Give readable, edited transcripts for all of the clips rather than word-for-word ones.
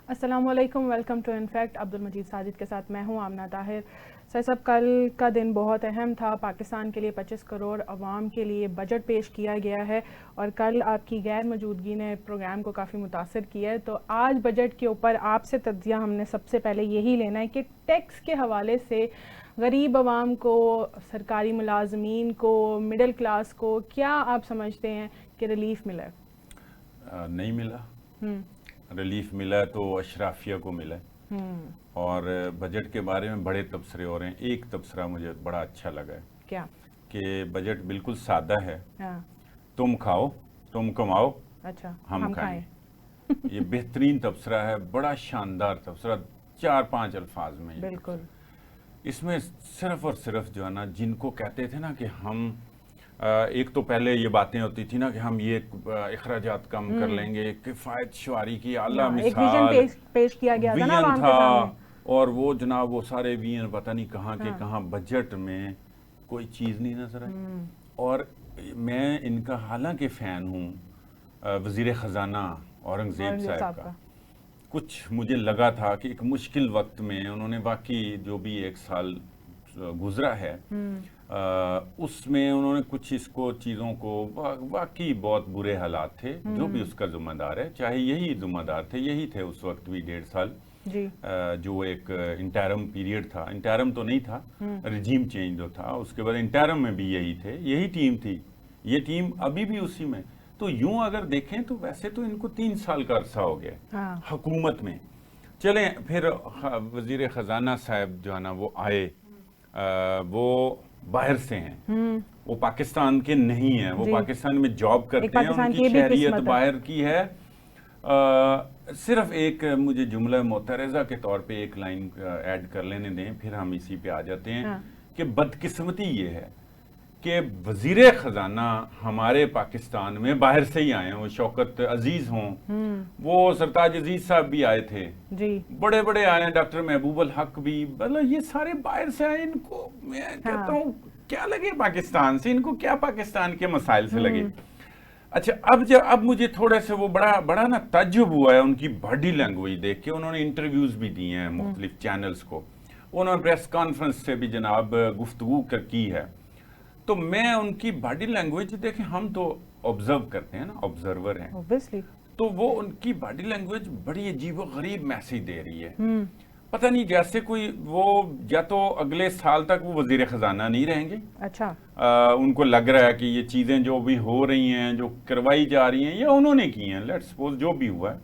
अस्सलामुअलैकुम, welcome to in fact. Abdul मजीद साजिद के साथ मैं हूं आमना ताहिर। सर सब, कल का दिन बहुत अहम था। पाकिस्तान के लिए 25 करोड़ अवाम के लिए बजट पेश किया गया है और कल आपकी गैर मौजूदगी ने प्रोग्राम को काफ़ी मुतासर किया है। तो आज बजट के ऊपर आपसे तज्जिया हमने सबसे पहले यही लेना है कि टैक्स के हवाले से गरीब आवाम को, सरकारी मुलाजमीन को, मिडिल क्लास को क्या आप समझते हैं कि रिलीफ मिला है? नहीं मिला। हम्म। रिलीफ मिला तो अशराफिया को मिला। हम्म। और बजट के बारे में बड़े तबसरे हो रहे हैं। एक तबसरा मुझे बड़ा अच्छा लगा है क्या? कि बजट बिल्कुल सादा है। हाँ। तुम खाओ, तुम कमाओ, अच्छा, हम खाएं। खाएं। ये बेहतरीन तबसरा है, बड़ा शानदार तबसरा, 4-5 अल्फाज में ये बिल्कुल। तबसरा। इसमें सिर्फ और सिर्फ जो है ना, जिनको कहते थे ना कि हम एक तो पहले ये बातें होती थी ना कि हम ये अखराजात कम कर लेंगे, किफ़ायत शुमारी की आला एक विजन मिसाल पेश किया गया था ना वियन आवाम था। के सामने। और वो जनाब वो सारे वियन पता नहीं कहाँ के हाँ। कहाँ, बजट में कोई चीज़ नहीं नजर आई। और मैं इनका हालांकि फ़ैन हूँ वज़ीर ख़जाना औरंगज़ेब साहब का। कुछ मुझे लगा था कि एक मुश्किल वक्त में उन्होंने बाकी जो भी एक साल गुजरा है उसमें उन्होंने कुछ इसको चीज़ों को वाकई बहुत बुरे हालात थे। जो भी उसका जिम्मेदार है, चाहे यही जिम्मेदार थे, यही थे उस वक्त भी 1.5 साल जी। जो एक इंटरम पीरियड था, इंटरम तो नहीं था, रिजीम चेंज जो था उसके बाद इंटरम में भी यही थे, यही टीम थी, ये टीम अभी भी उसी में। तो यूं अगर देखें तो वैसे तो इनको 3 साल का अरसा हो गया हाँ। हुकूमत में। चलें फिर वजीर खजाना साहब जो है ना वो आए, वो बाहर से हैं, वो पाकिस्तान के नहीं हैं, वो पाकिस्तान में जॉब करते हैं, उनकी शहरियत बाहर की है। सिर्फ एक मुझे जुमला मोतरज़ा के तौर पे एक लाइन ऐड कर लेने दें, फिर हम इसी पे आ जाते हैं। हाँ। कि बदकिस्मती ये है कि वजीर खजाना हमारे पाकिस्तान में बाहर से ही आए हैं। वो शौकत अजीज हों, वो सरताज अजीज साहब भी आए थे जी, बड़े बड़े आए हैं, डॉक्टर महबूब अल हक भी, मतलब ये सारे बाहर से आए। इनको मैं कहता हूँ क्या लगे पाकिस्तान से, इनको क्या पाकिस्तान के मसाइल से लगे। अच्छा, अब मुझे थोड़े से वो बड़ा बड़ा ना ताज्जुब हुआ है उनकी बॉडी लैंग्वेज देख के। उन्होंने इंटरव्यूज भी दिए हैं मुख्तलिफ चैनल्स को, उन्होंने प्रेस कॉन्फ्रेंस से भी जनाब गुफ्तगू की है। तो मैं उनकी बॉडी लैंग्वेज देखें, हम तो ऑब्जर्व करते हैं ना, ऑब्जर्वर हैं ऑब्वियसली, तो वो उनकी बॉडी लैंग्वेज बड़ी अजीब व गरीब मैसेज दे रही है। पता नहीं, जैसे कोई वो या तो अगले साल तक वो वजीर खजाना नहीं रहेंगे। अच्छा। उनको लग रहा है कि ये चीजें जो भी हो रही हैं, जो करवाई जा रही हैं, या उन्होंने की हैं, लेट्स सपोज जो भी हुआ है।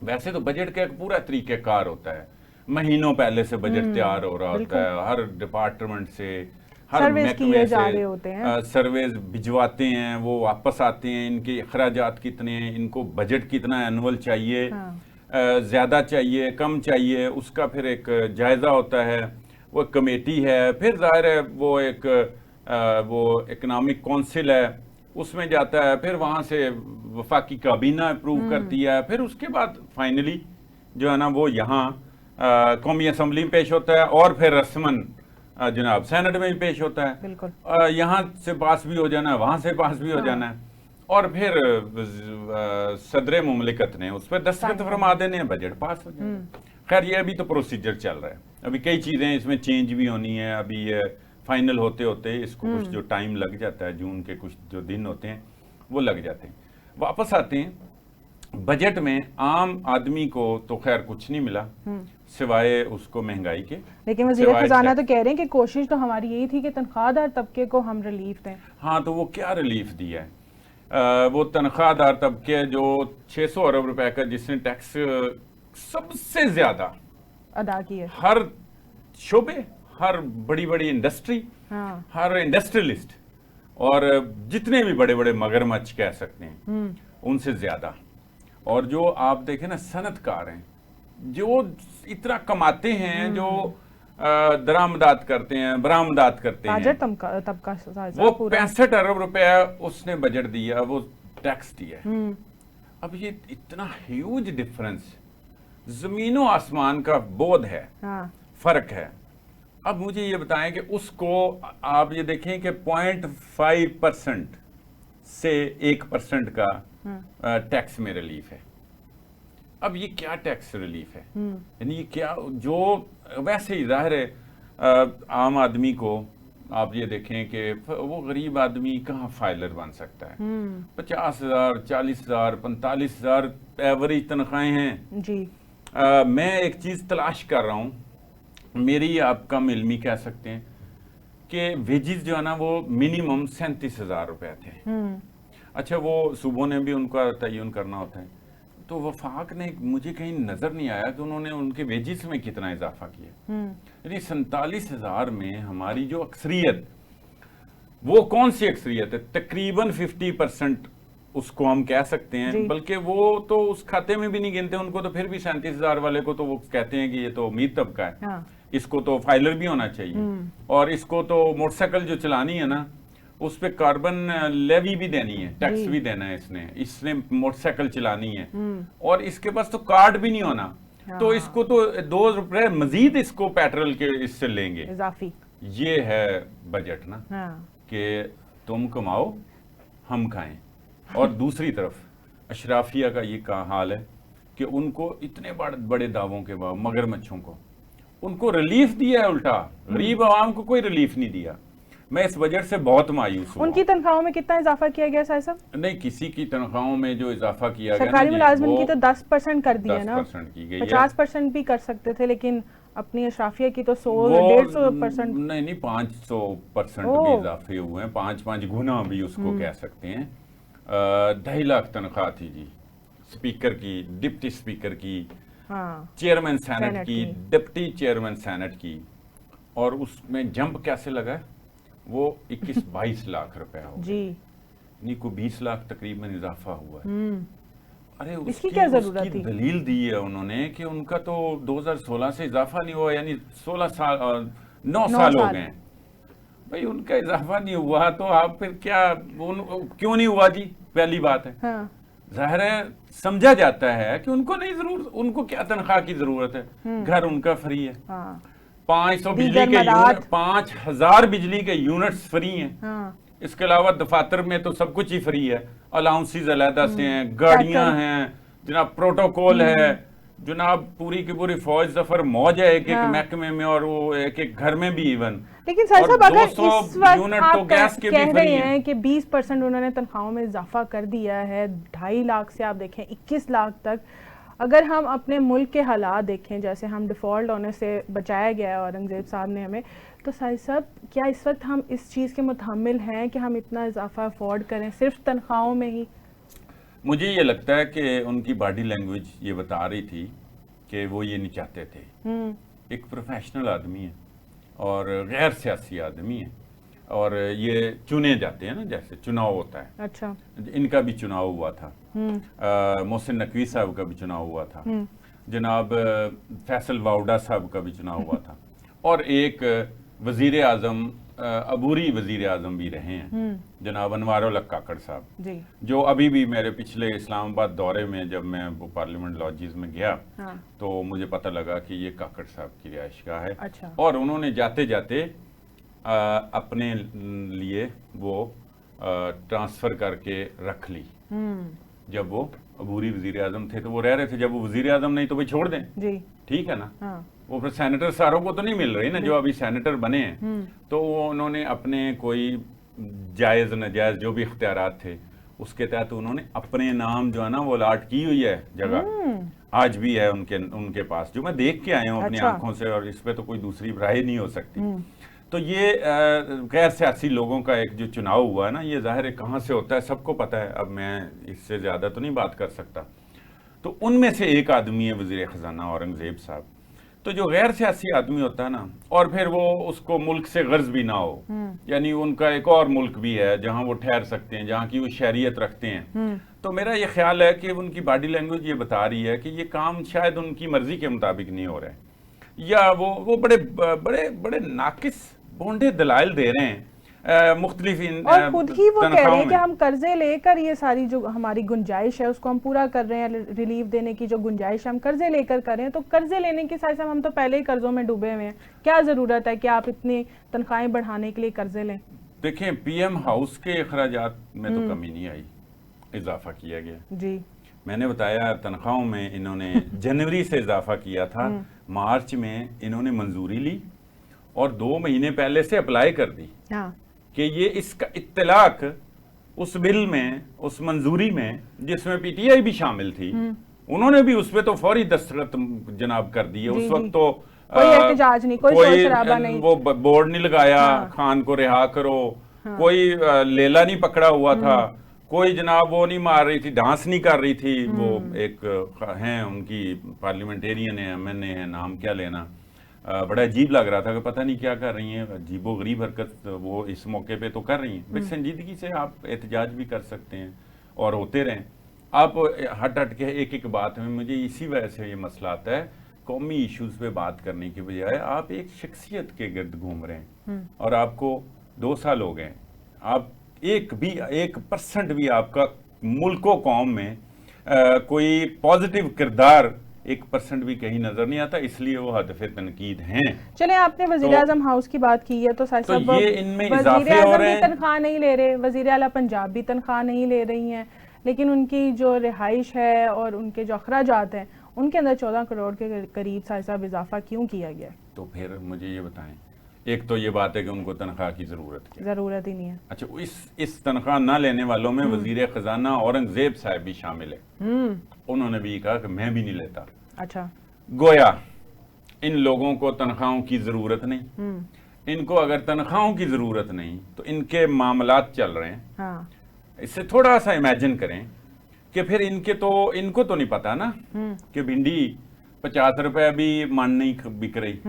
वैसे तो बजट का एक पूरा तरीक़ेकार होता है, महीनों पहले से बजट तैयार हो रहा होता है, हर डिपार्टमेंट से, हर महकमे से सर्वेज भिजवाते हैं, वो वापस आते हैं, इनके अखराजात कितने हैं, इनको बजट कितना एनुअल चाहिए, ज़्यादा चाहिए, कम चाहिए, उसका फिर एक जायज़ा होता है, वो कमेटी है, फिर ज़ाहिर है वो एक वो इकनॉमिक कौंसिल है, उसमें जाता है, फिर वहाँ से वफाकी काबीना अप्रूव करती है, फिर उसके बाद फाइनली जो है ना वो यहाँ कौमी असम्बली में पेश होता है, और फिर रस्मन जनाब सेनेट में भी पेश होता है। बिल्कुल। यहाँ से पास भी हो जाना है, वहाँ से पास भी हो जाना है, और फिर सदर मुमलिकत ने उस पर दस्तखत फरमा देने हैं, बजट पास हो जाए। खैर ये अभी तो प्रोसीजर चल रहा है, अभी कई चीज़ें इसमें चेंज भी होनी है। अभी ये फाइनल होते होते इसको कुछ जो टाइम लग जाता है, जून के कुछ जो दिन होते हैं वो लग जाते हैं। वापस आते हैं बजट में, आम आदमी को तो खैर कुछ नहीं मिला सिवाय उसको महंगाई के। लेकिन वज़ीर खजाना तो कह रहे हैं कि कोशिश तो हमारी यही थी कि तनख्वाहदार तबके को हम रिलीफ दें। हाँ, तो वो क्या रिलीफ दिया है? वो तनख्वाहदार तबके जो 600 अरब रुपए का, जिसने टैक्स सबसे ज्यादा अदा किया, हर शोबे, हर बड़ी बड़ी इंडस्ट्री, हर इंडस्ट्रियलिस्ट, और जितने भी बड़े बड़े मगरमच्छ कह सकते हैं, उनसे ज्यादा। और जो आप देखें ना सनतकार हैं, जो इतना कमाते हैं, जो दरामदात करते हैं, बरामदात करते हैं, तबका वो 65 अरब रुपया उसने बजट दिया, वो टैक्स दिया। अब ये इतना ह्यूज डिफरेंस, जमीनों आसमान का बोध है। हाँ। फर्क है। अब मुझे ये बताएं कि उसको आप ये देखें कि 0.5% से 1% का टैक्स में रिलीफ है। अब ये क्या टैक्स रिलीफ है, यानी ये क्या, जो वैसे ही जाहिर है आम आदमी को आप ये देखें कि वो गरीब आदमी कहाँ फाइलर बन सकता है। 50,000, 40,000, 45,000 एवरेज तनख्वाहें हैं जी। मैं एक चीज तलाश कर रहा हूँ, मेरी आप कम इल्मी कह सकते हैं कि वेजिस जो है ना वो मिनिमम 37,000 रुपए थे। अच्छा, वो सूबों ने भी उनका तयन करना होता है, तो वफाक ने मुझे कहीं नजर नहीं आया कि उन्होंने उनके वेजिस में कितना इजाफा किया। यानी 47,000 में हमारी जो अक्सरियत, वो कौन सी अक्सरियत है, तकरीबन 50% उसको हम कह सकते हैं, बल्कि वो तो उस खाते में भी नहीं गिनते उनको, तो फिर भी 37,000 वाले को तो वो कहते हैं कि ये तो अमीर तबका है। हाँ। इसको तो फाइलर भी होना चाहिए, और इसको तो मोटरसाइकिल जो चलानी है ना उस पे कार्बन लेवी भी देनी है, टैक्स भी देना है, इसने मोटरसाइकिल चलानी है, और इसके पास तो कार्ड भी नहीं होना। हाँ। तो इसको तो 2 रुपए मजीद इसको पेट्रोल के इससे लेंगे इजाफी। ये है बजट ना। हाँ। कि तुम कमाओ हम खाएं, और दूसरी तरफ अशराफिया का ये हाल है कि उनको इतने बड़े दावों के बाद मगरमच्छों को उनको रिलीफ दिया है, उल्टा गरीब आवाम को कोई रिलीफ नहीं दिया। मैं इस बजट से बहुत मायूस हूं। उनकी तनख्वाहों में कितना इजाफा किया गया साहब? नहीं, किसी की तनख्वाहों में जो इजाफा किया गया, सरकारी मुलाजमिन की तो 10% कर दिया ना, 10% की गई, 50% भी कर सकते थे, लेकिन अपनी अशराफिया की तो 100-150%। नहीं 500% भी इजाफे हुए हैं, 5 गुना भी उसको कह सकते हैं। 2.5 लाख तनख्वाह थी जी, स्पीकर की, डिप्टी स्पीकर की, चेयरमैन सेनेट की, डिप्टी चेयरमैन सेनेट की, और उसमें जंप कैसे लगा, वो 21-22 लाख रुपया हो जी, नहीं को 20 लाख तकरीबन इजाफा हुआ है। अरे इसकी क्या जरूरत थी? दलील दी है उन्होंने कि उनका तो 2016 से इजाफा नहीं हुआ, यानी 9 साल हो गए। भाई उनका इजाफा नहीं हुआ तो आप फिर क्या, क्यों नहीं हुआ जी? पहली बात है। हाँ। जाहिर है समझा जाता है कि उनको नहीं जरूरत, उनको क्या तनख्वाह की जरूरत है, घर उनका फ्री है। हाँ। 500 बिजली के यूनिट, 5,000 बिजली के यूनिट्स फ्री हैं। हाँ। इसके अलावा दफातर में तो सब कुछ ही फ्री है, अलाउंसेस अलहदा से हैं, गाड़ियां हैं जनाब, प्रोटोकॉल है जनाब, पूरी की पूरी फौज जफर मौज है एक एक महकमे में, और वो एक एक घर में भी इवन। लेकिन सर साहब अगर इस वक्त आप कह रहे हैं कि 20% उन्होंने तनख्वाहों में इजाफा कर दिया है, 2.5 लाख से आप देखें 21 लाख तक, अगर हम अपने मुल्क के हालात देखें, जैसे हम डिफ़ॉल्ट होने से बचाया गया है औरंगज़ेब साहब ने हमें, तो साहिब साहब क्या इस वक्त हम इस चीज़ के मुतहम्मिल हैं कि हम इतना इजाफा अफोर्ड करें सिर्फ तनख्वाहों में ही? मुझे ये लगता है कि उनकी बॉडी लैंग्वेज ये बता रही थी कि वो ये नहीं चाहते थे। एक प्रोफेशनल आदमी है और गैर सियासी आदमी है, और ये चुने जाते हैं ना, जैसे चुनाव होता है। अच्छा। इनका भी चुनाव हुआ था, मोहसिन नकवी साहब का भी चुनाव हुआ था, जनाब फैसल वाउडा साहब का भी चुनाव हुआ था, और एक वजीर आजम, अबूरी वजीर आजम भी रहे हैं जनाब अनवारुल हक काकड़ साहब, जो अभी भी मेरे पिछले इस्लामाबाद दौरे में जब मैं वो पार्लियामेंट लॉजेस में गया, हाँ। तो मुझे पता लगा कि ये काकड़ साहब की रिहाइशगाह है। अच्छा। और उन्होंने जाते जाते अपने लिए वो ट्रांसफर करके रख ली। जब वो अबूरी वजीर आजम थे तो वो रह रहे थे, जब वो वजीर आजम नहीं तो भाई छोड़ दें जी, ठीक है ना। हाँ। वो फिर सेनेटर सारों को तो नहीं मिल रही ना, जो अभी सेनेटर बने हैं, तो वो उन्होंने अपने कोई जायज नाजायज जो भी इख्तियारात थे उसके तहत उन्होंने अपने नाम जो है ना वो अलाट की हुई है जगह, आज भी है उनके पास, जो मैं देख के आया हूँ अपनी आंखों से, और इस पे तो कोई दूसरी राय नहीं हो सकती। तो ये गैर सियासी लोगों का एक जो चुनाव हुआ है ना, ये जाहिर है कहाँ से होता है सबको पता है, अब मैं इससे ज्यादा तो नहीं बात कर सकता। तो उनमें से एक आदमी है वजीर खजाना औरंगजेब साहब। तो जो गैर सियासी आदमी होता है ना, और फिर वो उसको मुल्क से गर्ज भी ना हो, यानी उनका एक और मुल्क भी है जहां वो ठहर सकते हैं, जहां की वो शहरियत रखते हैं, तो मेरा ये ख्याल है कि उनकी बॉडी लैंग्वेज ये बता रही है कि ये काम शायद उनकी मर्जी के मुताबिक नहीं हो रहा है, या वो बड़े बड़े बड़े नाकिस बोंडे दलाइल दे रहे हैं मुख्तलिफ, और खुद ही वो कह रहे हैं कि हम कर्जे लेकर ये सारी जो हमारी गुंजाइश है उसको हम पूरा कर रहे हैं, रिलीफ देने की जो गुंजाइश है हम कर्जे लेकर कर रहे हैं। तो कर्जे लेने के साथ साथ हम तो पहले ही कर्जों में डूबे हुए हैं, क्या जरूरत है कि आप इतनी तनख्वाहें बढ़ाने के लिए कर्जे लें? देखें, पीएम हाउस के अखराजात में तो कमी नहीं आई, इजाफा किया गया जी। मैंने बताया तनख्वाहों में इन्होंने जनवरी से इजाफा किया था, मार्च में इन्होंने मंजूरी ली और 2 महीने पहले से अप्लाई कर दी कि ये इसका इत्तलाक उस बिल में, उस मंजूरी में जिसमें पीटीआई भी शामिल थी, उन्होंने भी उस पर तो फौरी दस्तखत जनाब कर दिए। उस वक्त तो कोई एहतजाज नहीं, कोई शराबा नहीं, वो बोर्ड नहीं लगाया खान को रिहा करो, कोई लेला नहीं पकड़ा हुआ था, कोई जनाब वो नहीं मार रही थी, डांस नहीं कर रही थी। वो एक हैं उनकी पार्लियामेंटेरियन है, एमएनए है, नाम क्या लेना, बड़ा अजीब लग रहा था कि पता नहीं क्या कर रही हैं, अजीबो गरीब हरकत वो इस मौके पे तो कर रही हैं। भाई संजीदगी से आप एहतजाज भी कर सकते हैं और होते रहें। आप हट हट के एक एक बात में, मुझे इसी वजह से ये मसला आता है, कौमी इश्यूज पे बात करने की बजाय आप एक शख्सियत के गिर्द घूम रहे हैं और आपको 2 साल हो गए, आप 1% भी आपका मुल्को कौम में कोई पॉजिटिव किरदार 1% भी कहीं नजर नहीं आता, इसलिए वो हदफ़े तनकीद हैं। चले, आपने वज़ीर आज़म हाउस की बात की है तो ये इनमें इजाफे हो रहे हैं। तनख्वाह नहीं ले रहे, वज़ीर आला पंजाब भी तनख्वाह नहीं ले रही हैं, लेकिन उनकी जो रिहाइश है और उनके जो अखराजात हैं उनके अंदर 14 करोड़ के करीब साहब इजाफा क्यों किया गया? तो फिर मुझे ये बताएं, एक तो ये बात है कि उनको तनख्वाह की जरूरत ही नहीं है। अच्छा, इस तनख्वाह ना लेने वालों में वजीर खजाना औरंगजेब साहब भी शामिल है। उन्होंने भी कहा कि मैं भी नहीं लेता। अच्छा, गोया इन लोगों को तनख्वाहों की जरूरत नहीं, इनको अगर तनख्वाहों की जरूरत नहीं तो इनके मामलात चल रहे हैं। हाँ। इससे थोड़ा सा इमेजिन करें कि फिर इनको तो नहीं पता ना कि भिंडी 50 रुपए भी मन नहीं बिक रही,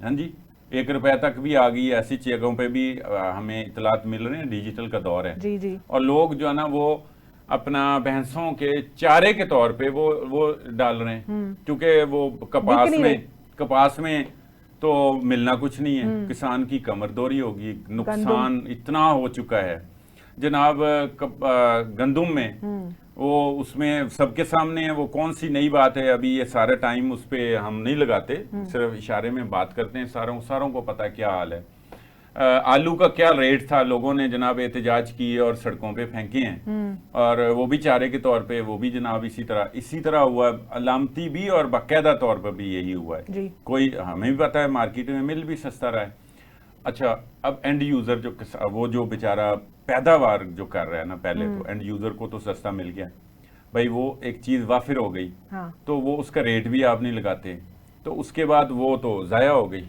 हाँ जी, 1 रुपए तक भी आ गई। ऐसी जगहों पे भी हमें इतलात मिल रहे हैं, डिजिटल का दौर है जी जी। और लोग जो है ना वो अपना भैंसों के चारे के तौर पे वो डाल रहे हैं, क्योंकि वो कपास में तो मिलना कुछ नहीं है, किसान की कमरदोरी होगी, नुकसान इतना हो चुका है जनाब। गंदुम में वो उसमें सबके सामने है, वो कौन सी नई बात है, अभी ये सारा टाइम उस पर हम नहीं लगाते, सिर्फ इशारे में बात करते हैं, सारों को पता है क्या हाल है। आलू का क्या रेट था, लोगों ने जनाब एहतजाज किए और सड़कों पे फेंके हैं, और वो भी चारे के तौर पे, वो भी जनाब इसी तरह हुआ, अलामती भी और बाकायदा तौर पर भी यही हुआ है। कोई हमें भी पता है मार्केट में मिल भी सस्ता रहा है। अच्छा, अब एंड यूजर वो जो बेचारा पैदावार जो कर रहा है ना, पहले तो एंड यूजर को तो सस्ता मिल गया भाई, वो एक चीज वाफिर हो गई, हाँ। तो वो उसका रेट भी आप नहीं लगाते, तो उसके बाद वो तो जाया हो गई।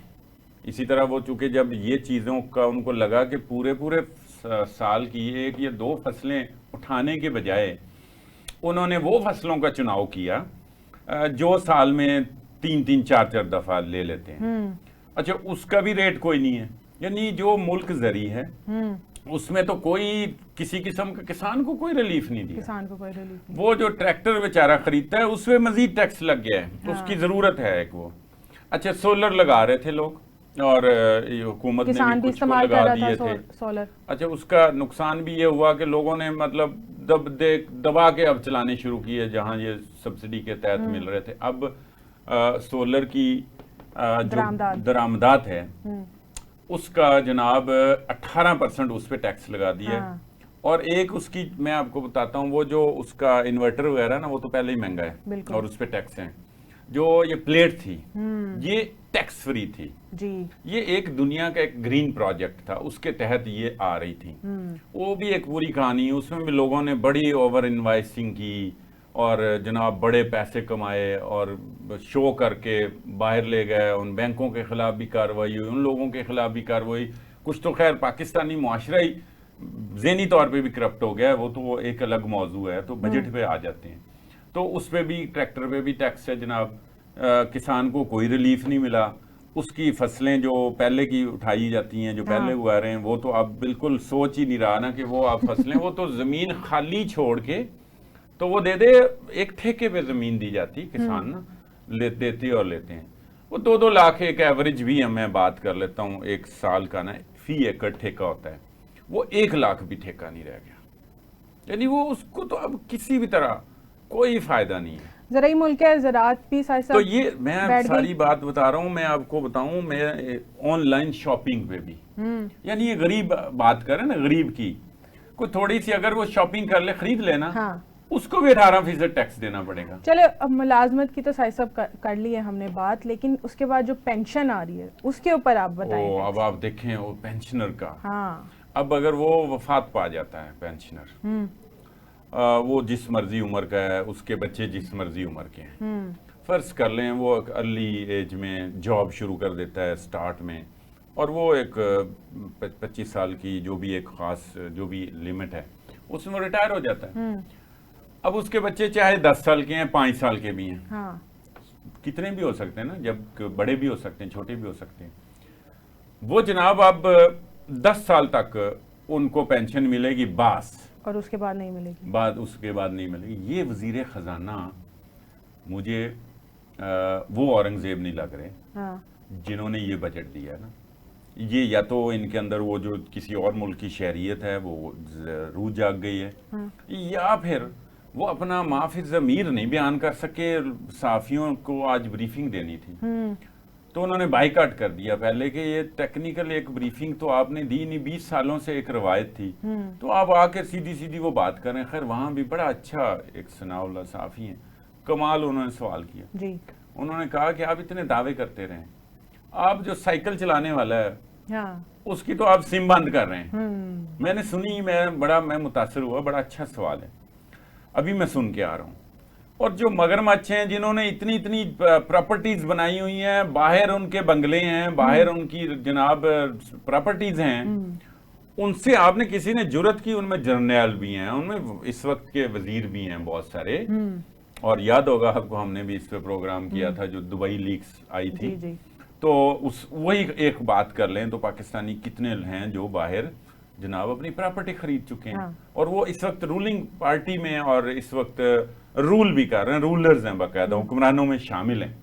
इसी तरह वो चूंकि जब ये चीजों का उनको लगा कि पूरे साल की 1 या 2 फसलें उठाने के बजाय उन्होंने वो फसलों का चुनाव किया जो साल में 3-3, 4-4 दफा ले लेते हैं। अच्छा, उसका भी रेट कोई नहीं है, यानी जो मुल्क जरी है उसमें तो कोई किसी किस्म का किसान को कोई रिलीफ नहीं दिया, किसान को कोई रिलीफ नहीं। वो जो ट्रैक्टर बेचारा खरीदता है उसमें मजीद टैक्स लग गया है, हाँ। उसकी जरूरत है एक वो। अच्छा, सोलर लगा रहे थे लोग और हुकूमत ने भी कुछ लगा दिए थे सोलर। अच्छा, उसका नुकसान भी ये हुआ कि लोगों ने मतलब दबा के अब चलाने शुरू किए जहां ये सब्सिडी के तहत मिल रहे थे। अब सोलर की जो दरामदात है उसका जनाब 18% उस पर टैक्स लगा दिया, हाँ। और एक उसकी मैं आपको बताता हूँ, वो जो उसका इन्वर्टर वगैरह ना वो तो पहले ही महंगा है और उस पर टैक्स है। जो ये प्लेट थी ये टैक्स फ्री थी जी, ये एक दुनिया का एक ग्रीन प्रोजेक्ट था, उसके तहत ये आ रही थी। वो भी एक पूरी कहानी, उसमें भी लोगों ने बड़ी ओवर इन्वाइसिंग की और जनाब बड़े पैसे कमाए और शो करके बाहर ले गए। उन बैंकों के खिलाफ भी कार्रवाई हुई, उन लोगों के खिलाफ भी कार्रवाई। कुछ तो खैर पाकिस्तानी मुआशरा ही ज़हनी तौर पे भी करप्ट हो गया है, वो तो एक अलग मौजू है। तो बजट पे आ जाते हैं, तो उस पर भी ट्रैक्टर पे भी टैक्स है जनाब। किसान को कोई रिलीफ नहीं मिला, उसकी फसलें जो पहले की उठाई जाती हैं, जो पहले उगा रहे हैं, वो तो अब बिल्कुल सोच ही नहीं रहा ना कि वो आप फसलें वो तो ज़मीन खाली छोड़ के तो वो दे दे, एक ठेके पे जमीन दी जाती, किसान ना देते और लेते हैं। वो 2-2 लाख एक एवरेज भी मैं बात कर लेता हूँ, एक साल का ना फी एकड़ ठेका होता है, वो 1 लाख भी ठेका नहीं रह गया। यानी वो उसको तो अब किसी भी तरह कोई फायदा नहीं है। ज़राई मुल्क है, ज़राअत भी तो ये मैं सारी बात बता रहा हूँ। मैं आपको बताऊँ, मैं ऑनलाइन शॉपिंग पे भी, यानी ये गरीब बात करें ना, गरीब की कोई थोड़ी सी अगर वो शॉपिंग कर ले, खरीद लेना, हाँ। उसको भी 18% टैक्स देना पड़ेगा। चले, अब मुलाजमत की तो साइज सब कर ली है हमने बात, लेकिन उसके बाद जो पेंशन आ रही है उसके ऊपर आप बताएं। अब आप देखें वो पेंशनर का, हाँ, अब अगर वो वफात पा जाता है पेंशनर, वो जिस मर्जी उम्र का है, उसके बच्चे जिस मर्जी उम्र के हैं, फर्ज कर लें वो अर्ली एज में जॉब शुरू कर देता है स्टार्ट में, और वो एक 25 साल की जो भी एक खास जो भी लिमिट है उसमें रिटायर हो जाता है। अब उसके बच्चे चाहे 10 साल के हैं, 5 साल के भी हैं, हाँ, कितने भी हो सकते हैं ना, जब बड़े भी हो सकते हैं, छोटे भी हो सकते हैं, वो जनाब अब 10 साल तक उनको पेंशन मिलेगी बस, और उसके बाद नहीं मिलेगी। उसके बाद नहीं मिलेगी। ये वजीर खजाना मुझे वो औरंगजेब नहीं लग रहे, हाँ, जिन्होंने ये बजट दिया ना। ये या तो इनके अंदर वो जो किसी और मुल्क की शहरियत है वो रूह जाग गई है, या फिर वो अपना माफी ज़मीर नहीं बयान कर सके। साफियों को आज ब्रीफिंग देनी थी तो उन्होंने बाइकाट कर दिया पहले कि ये टेक्निकल एक ब्रीफिंग तो आपने दी नहीं, 20 सालों से एक रवायत थी, तो आप आकर सीधी सीधी वो बात करें। खैर वहां भी बड़ा अच्छा एक सनाउल्लाह साफी है, कमाल उन्होंने सवाल किया जी। उन्होंने कहा कि आप इतने दावे करते रहें, आप जो साइकिल चलाने वाला है हाँ। उसकी तो आप सिम बंद कर रहे हैं। मैंने सुनी, मैं मुतासर हुआ, बड़ा अच्छा सवाल है, अभी मैं सुन के आ रहा हूं। और जो मगरमच्छ हैं जिन्होंने इतनी इतनी प्रॉपर्टीज बनाई हुई हैं, बाहर उनके बंगले हैं, बाहर उनकी जनाब प्रॉपर्टीज हैं, उनसे आपने किसी ने जुर्रत की, उनमें जर्नैल भी हैं, उनमें इस वक्त के वजीर भी हैं बहुत सारे। और याद होगा आपको, हमने भी इस पे प्रोग्राम किया था जो दुबई लीक्स आई थी जी। तो वही एक बात कर लें तो पाकिस्तानी कितने हैं जो बाहर जनाब अपनी प्रॉपर्टी खरीद चुके हैं हाँ। और वो इस वक्त रूलिंग पार्टी में और इस वक्त रूल भी कर रहे हैं, रूलर्स हैं, बाकायदा हुक्मरानों में शामिल हैं।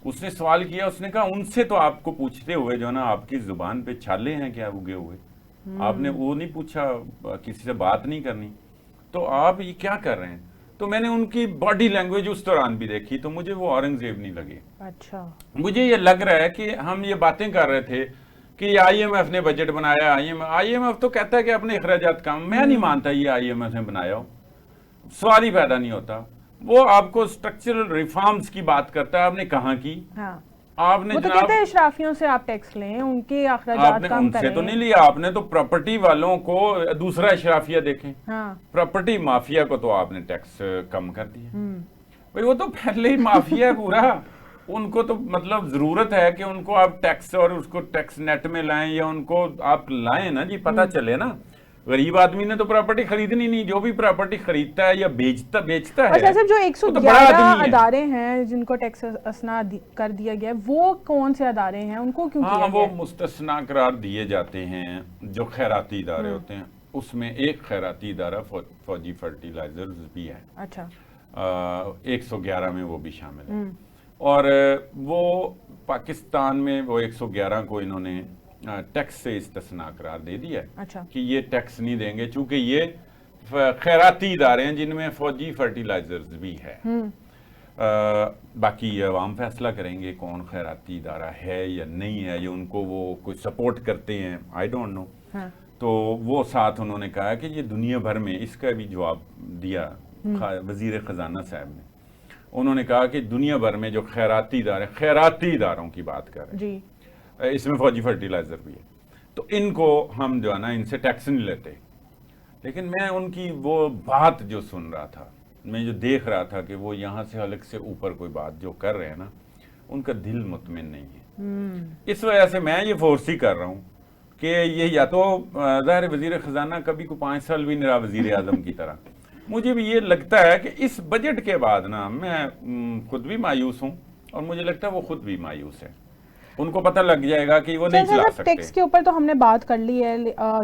उसने सवाल किया, उसने कहा उनसे तो आपको पूछते हुए जो ना आपकी जुबान पे छाले हैं क्या उगे हुए, आपने वो नहीं पूछा, किसी से बात नहीं करनी, तो आप ये क्या कर रहे हैं। तो मैंने उनकी बॉडी लैंग्वेज उस दौरान भी देखी तो मुझे वो औरंगजेब नहीं लगे। अच्छा, मुझे ये लग रहा है कि हम ये बातें कर रहे थे कि आईएमएफ ने बजट बनाया, आईएमएफ तो कहता है कि अपने अखराजात कम, मैं नहीं मानता ये आईएमएफ ने बनाया हो, सवाल ही पैदा नहीं होता। वो आपको स्ट्रक्चरल रिफॉर्म्स की बात करता है, आपने कहाँ की हाँ। आपने वो तो कहते हैं इशराफियों से आप टैक्स लें, उनके अखराजात कम करें। तो नहीं लिया आपने, तो प्रॉपर्टी वालों को दूसरा इशराफिया देखें हाँ। प्रॉपर्टी माफिया को तो आपने टैक्स कम कर दिया। भाई वो तो पहले ही माफिया है पूरा, उनको तो मतलब जरूरत है कि उनको आप टैक्स और उसको टैक्स नेट में लाएं, या उनको आप लाएं ना जी, पता चले ना। गरीब आदमी ने तो प्रॉपर्टी खरीदनी नहीं, जो भी प्रॉपर्टी खरीदता है या बेचता है। अच्छा सर, जो 111 अदारे हैं जिनको टैक्स असना कर दिया गया, वो कौन से अदारे हैं, उनको क्यों किया वो मुस्तस्ना करार दिए जाते हैं जो खैराती इदारे होते हैं। उसमें एक खैराती इदारा फौजी फर्टिलाइजर्स भी है। अच्छा, 111 में वो भी शामिल है। और वो पाकिस्तान में वो 111 को इन्होंने टैक्स से इस्तिस्ना करार दे दिया है। अच्छा। कि ये टैक्स नहीं देंगे, चूंकि ये खैराती इदारे हैं जिनमें फौजी फर्टिलाइजर्स भी है। बाकी ये अवाम फैसला करेंगे कौन खैराती इदारा है या नहीं है, या उनको वो कोई सपोर्ट करते हैं, आई डोंट नो। तो वो साथ उन्होंने कहा कि ये दुनिया भर में, इसका भी जवाब दिया वजीर खजाना साहब ने, उन्होंने कहा कि दुनिया भर में जो खैराती इदारों की बात कर रहे हैं, इसमें फौजी फर्टिलाइजर भी है, तो इनको हम जो है ना इनसे टैक्स नहीं लेते। लेकिन मैं उनकी वो बात जो सुन रहा था, मैं जो देख रहा था कि वो यहाँ से हलक से ऊपर कोई बात जो कर रहे हैं ना, उनका दिल मुतमिन नहीं है। इस वजह से मैं ये फोर्स ही कर रहा हूँ कि ये या तो ज़ाहिर वजीर खजाना कभी को 5 साल भी नहीं रहा वजीर आजम की तरह। मुझे भी ये लगता है कि इस बजट के बाद ना मैं खुद भी मायूस हूँ, और मुझे लगता है वो खुद भी मायूस है। उनको पता लग जाएगा कि वो नहीं चला सकते। टैक्स के ऊपर तो हमने बात कर ली है,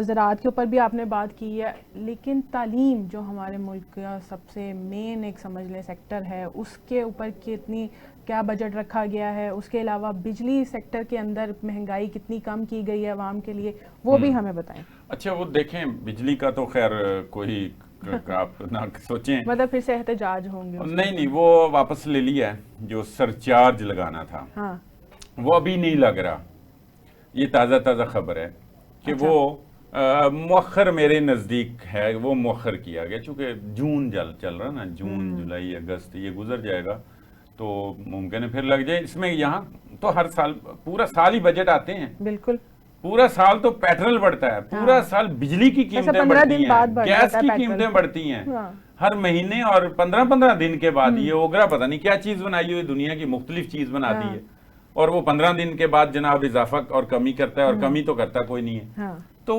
ज़राअत के ऊपर भी आपने बात की है, लेकिन तालीम जो हमारे मुल्क का सबसे मेन एक समझ लें सेक्टर है, उसके ऊपर कितनी क्या बजट रखा गया है। उसके अलावा बिजली सेक्टर के अंदर महंगाई कितनी कम की गई है आवाम के लिए, वो भी हमें बताएं। अच्छा, वो देखें, बिजली का तो खैर कोई आप ना सोचें, मतलब फिर से एहतजाज होंगे। नहीं, वो वापस ले लिया है, जो सरचार्ज लगाना था वो अभी नहीं लग रहा। ये ताज़ा खबर है कि अच्छा। वो मौखर मेरे नज़दीक है, वो मौखर किया गया चूंकि जून चल रहा ना, जून जुलाई अगस्त ये गुजर जाएगा तो मुमकिन है फिर लग जाए इसमें। यहाँ तो हर साल पूरा साल ही बजट आते हैं, बिल्कुल पूरा साल तो पेट्रोल बढ़ता है, पूरा साल बिजली की कीमतें बढ़ती हैं, गैस की कीमतें बढ़ती हैं हर महीने, और 15-15 दिन के बाद ये ओगरा पता नहीं क्या चीज बनाई हुई दुनिया की, मुख्तलिफ चीज बना दी है, और वो 15 दिन के बाद जनाब इजाफा और कमी करता है, और कमी तो करता कोई नहीं है। तो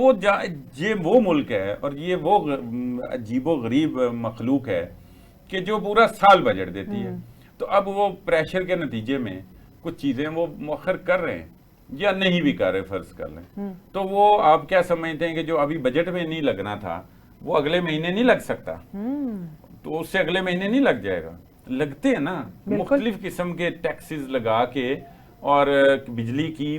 ये वो मुल्क है और ये वो अजीबो गरीब मखलूक है कि जो पूरा साल बजट देती है। तो अब वो प्रेशर के नतीजे में कुछ चीजें वो मौखर कर रहे हैं या नहीं भी कर रहे, फर्ज कर लें, तो वो आप क्या समझते हैं कि जो अभी बजट में नहीं लगना था वो अगले महीने नहीं लग सकता, तो उससे अगले महीने नहीं लग जाएगा। लगते हैं ना, मुख्तलिफ किस्म के टैक्सेस लगा के, और बिजली की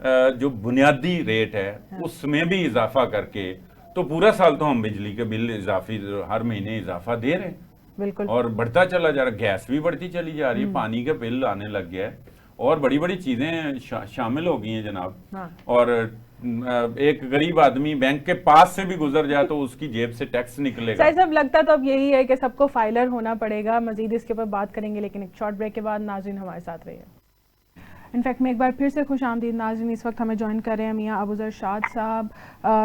जो बुनियादी रेट है उसमें भी इजाफा करके, तो पूरा साल तो हम बिजली के बिल इजाफी हर महीने इजाफा दे रहे हैं, बिल्कुल, और बढ़ता चला जा रहा, गैस भी बढ़ती चली जा रही है, पानी का बिल आने लग गया है, और बड़ी बड़ी चीजें शामिल हो गई हैं जनाब। और एक गरीब आदमी बैंक के पास से भी गुजर जाए तो उसकी जेब से टैक्स निकलेगा। सही सब लगता तो अब यही है कि सबको फाइलर होना पड़ेगा। मजीद इसके ऊपर बात करेंगे, लेकिन एक शॉर्ट ब्रेक के बाद। नाज़रीन हमारे साथ रहिए। इनफैक्ट मैं एक बार फिर से खुशामदीद नाज़रीन, इस वक्त हमें ज्वाइन कर रहे हैं मियाँ अबूज़र शाद साहब,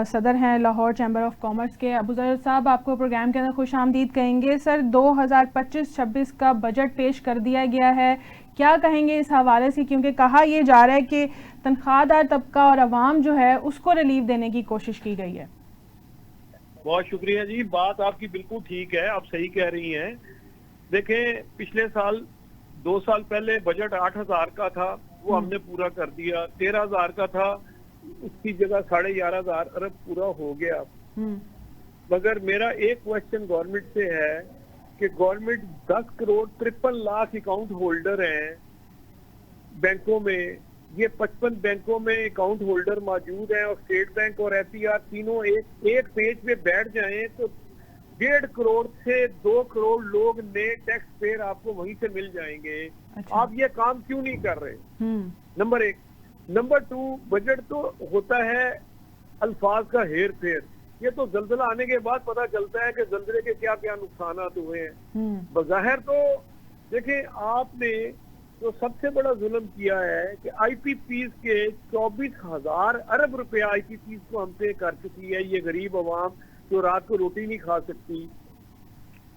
सदर हैं लाहौर चैम्बर ऑफ कॉमर्स के। अबूज़र साहब, आपको प्रोग्राम के अंदर खुशामदीद कहेंगे। सर, 2025-26 का बजट पेश कर दिया गया है, क्या कहेंगे इस हवाले से, क्योंकि कहा यह जा रहा है कि तनख्वाहदार तबका और अवाम जो है उसको रिलीफ देने की कोशिश की गई है। बहुत शुक्रिया जी, बात आपकी बिल्कुल ठीक है, आप सही कह रही हैं। देखें, पिछले साल 2 साल पहले बजट 8,000 का था, वो हमने पूरा कर दिया। 13,000 का था, उसकी जगह 11,500 अरब पूरा हो गया। मगर मेरा एक क्वेश्चन गवर्नमेंट से है कि government 10 crore 53 lakh account holder हैं बैंकों में। ये 55 बैंकों में अकाउंट होल्डर मौजूद हैं, और स्टेट बैंक और एपीआर तीनों एक पेज पे बैठ जाएं तो 1.5 करोड़ से 2 करोड़ लोग नए टैक्स पेयर आपको वहीं से मिल जाएंगे। अच्छा। आप ये काम क्यों नहीं कर रहे? नंबर 1। नंबर 2, बजट तो होता है अल्फाज का हेर फेर। ये तो जल्जला आने के बाद पता चलता है कि जल्जले के क्या क्या नुकसान हुए हैं। बज़ाहिर तो देखिए, आपने तो सबसे बड़ा जुल्म किया है कि आईपीपीज के 24,000 अरब रुपया आईपीपीज को हमसे कर चुकी है ये गरीब अवाम जो रात को रोटी नहीं खा सकती।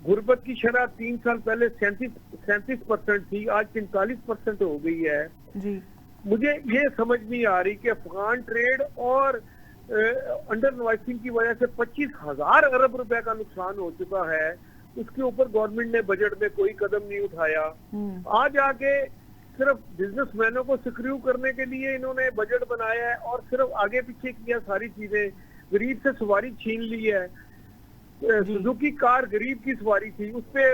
गुर्बत की शरह 3 साल पहले 37% थी, आज 45% हो गई है जी। मुझे ये समझ नहीं आ रही कि अफगान ट्रेड और अंडर इनवॉइसिंग की वजह से 25,000 अरब रुपए का नुकसान हो चुका है, उसके ऊपर गवर्नमेंट ने बजट में कोई कदम नहीं उठाया। आज आके सिर्फ बिजनेसमैनों को सिक्योर करने के लिए इन्होंने बजट बनाया है और सिर्फ आगे पीछे किया सारी चीजें। गरीब से सवारी छीन ली है। सुजुकी कार गरीब की सवारी थी, उस पे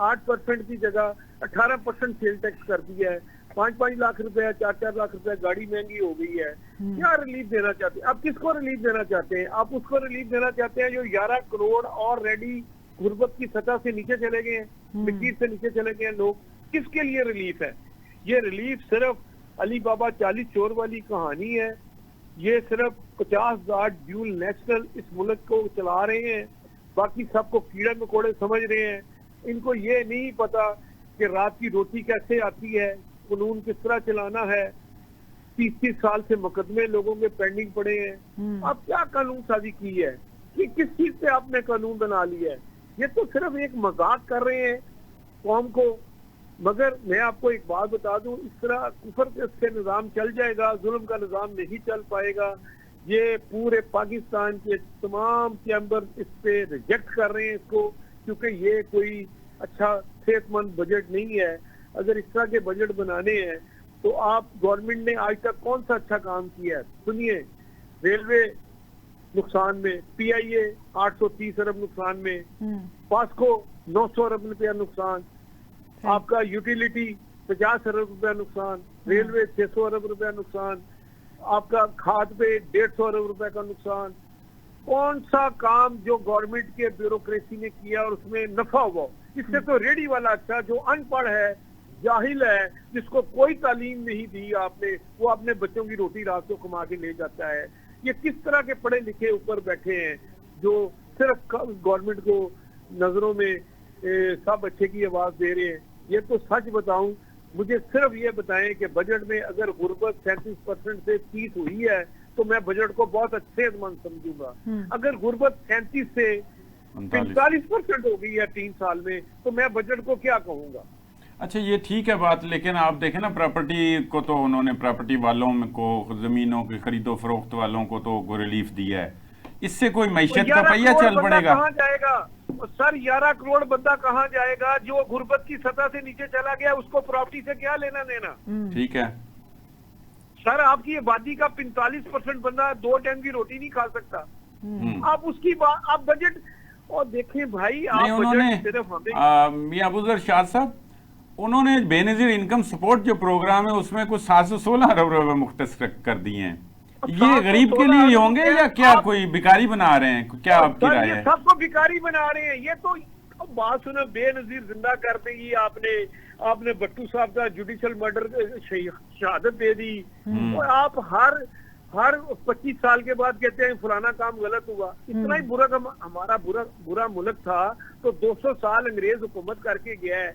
8% की जगह 18% सेल टैक्स कर दिया है। 5-5 लाख रुपए 4-4 लाख रुपए गाड़ी महंगी हो गई है। क्या रिलीफ देना चाहते हैं आप? किसको रिलीफ देना चाहते हैं आप? उसको रिलीफ देना चाहते हैं जो 11 करोड़ और रेडी गुर्बत की सतह से नीचे चले गए हैं, मिट्टी से नीचे चले गए हैं लोग। किसके लिए रिलीफ है? ये रिलीफ सिर्फ अली बाबा 40 चोर वाली कहानी है। ये सिर्फ 50,000 ड्यूल नेशनल इस मुल्क को चला रहे हैं, बाकी सबको कीड़े मकोड़े समझ रहे हैं। इनको ये नहीं पता कि रात की रोटी कैसे आती है, कानून किस तरह चलाना है। 30-30 साल से मुकदमे लोगों के पेंडिंग पड़े हैं। अब क्या कानून साजी की है कि किस चीज से आपने कानून बना लिया है? ये तो सिर्फ एक मजाक कर रहे हैं कौम को। मगर मैं आपको एक बात बता दूं, इस तरह कुफर से निजाम चल जाएगा, जुल्म का निजाम नहीं चल पाएगा। ये पूरे पाकिस्तान के तमाम चैम्बर इस पे रिजेक्ट कर रहे हैं इसको, क्योंकि ये कोई अच्छा सेहतमंद बजट नहीं है। अगर इस तरह के बजट बनाने हैं तो आप गवर्नमेंट ने आज तक कौन सा अच्छा काम किया है? सुनिए, रेलवे नुकसान में, पीआईए 830 अरब नुकसान में, पास्को 900 अरब रुपया नुकसान, आपका यूटिलिटी 50 अरब रुपया नुकसान, रेलवे 600 अरब रुपया नुकसान, आपका खाद पे 150 अरब रुपए का नुकसान। कौन सा काम जो गवर्नमेंट के ब्यूरोक्रेसी ने किया और उसमें नफा हुआ? इससे तो रेडी वाला अच्छा, जो अनपढ़ है, जाहिल है, जिसको कोई तालीम नहीं दी आपने, वो अपने बच्चों की रोटी रात को कमा के ले जाता है। ये किस तरह के पढ़े लिखे ऊपर बैठे हैं जो सिर्फ गवर्नमेंट को नजरों में सब अच्छे की आवाज दे रहे हैं। ये तो सच बताऊं, मुझे सिर्फ ये बताएं कि बजट में अगर गुर्बत 37% से 30 हुई है तो मैं बजट को बहुत सेहतमंद समझूंगा। अगर गुर्बत 37 से 45% हो गई है 3 साल में तो मैं बजट को क्या कहूंगा। अच्छा, ये ठीक है बात, लेकिन आप देखें ना, प्रॉपर्टी को तो उन्होंने, प्रॉपर्टी वालों को, जमीनों के खरीदो फरोख्त वालों को तो रिलीफ दिया है, इससे कोई मैशत का पहिया चल पड़ेगा। कहाँ जाएगा सर? 11 करोड़ बंदा कहाँ जाएगा? जो गुर्बत की सतह से नीचे चला गया उसको प्रॉपर्टी से क्या लेना देना। ठीक है सर, आपकी आबादी का 45% बंदा 2 टाइम की रोटी नहीं खा सकता। आप उसकी बात, आप बजट और देखें भाई, आप उन्होंने सिर्फ हमें मियां अबूजर शाह साहब, उन्होंने बेनजीर इनकम सपोर्ट जो प्रोग्राम है उसमें कुछ 716 अरब रुपए मुख्तस कर दिए हैं। ये गरीब के लिए होंगे या क्या कोई भिखारी बना रहे हैं? क्या आपकी राय है? सबको भिखारी बना रहे हैं। ये तो बात सुनो, बेनजीर जिंदा कर देगी आपने भट्टू साहब का जुडिशियल मर्डर शहादत दे दी, और आप हर 25 साल के बाद कहते हैं फलाना काम गलत हुआ। इतना ही बुरा हमारा बुरा मुल्क था तो 200 साल अंग्रेज हुकूमत करके गया है,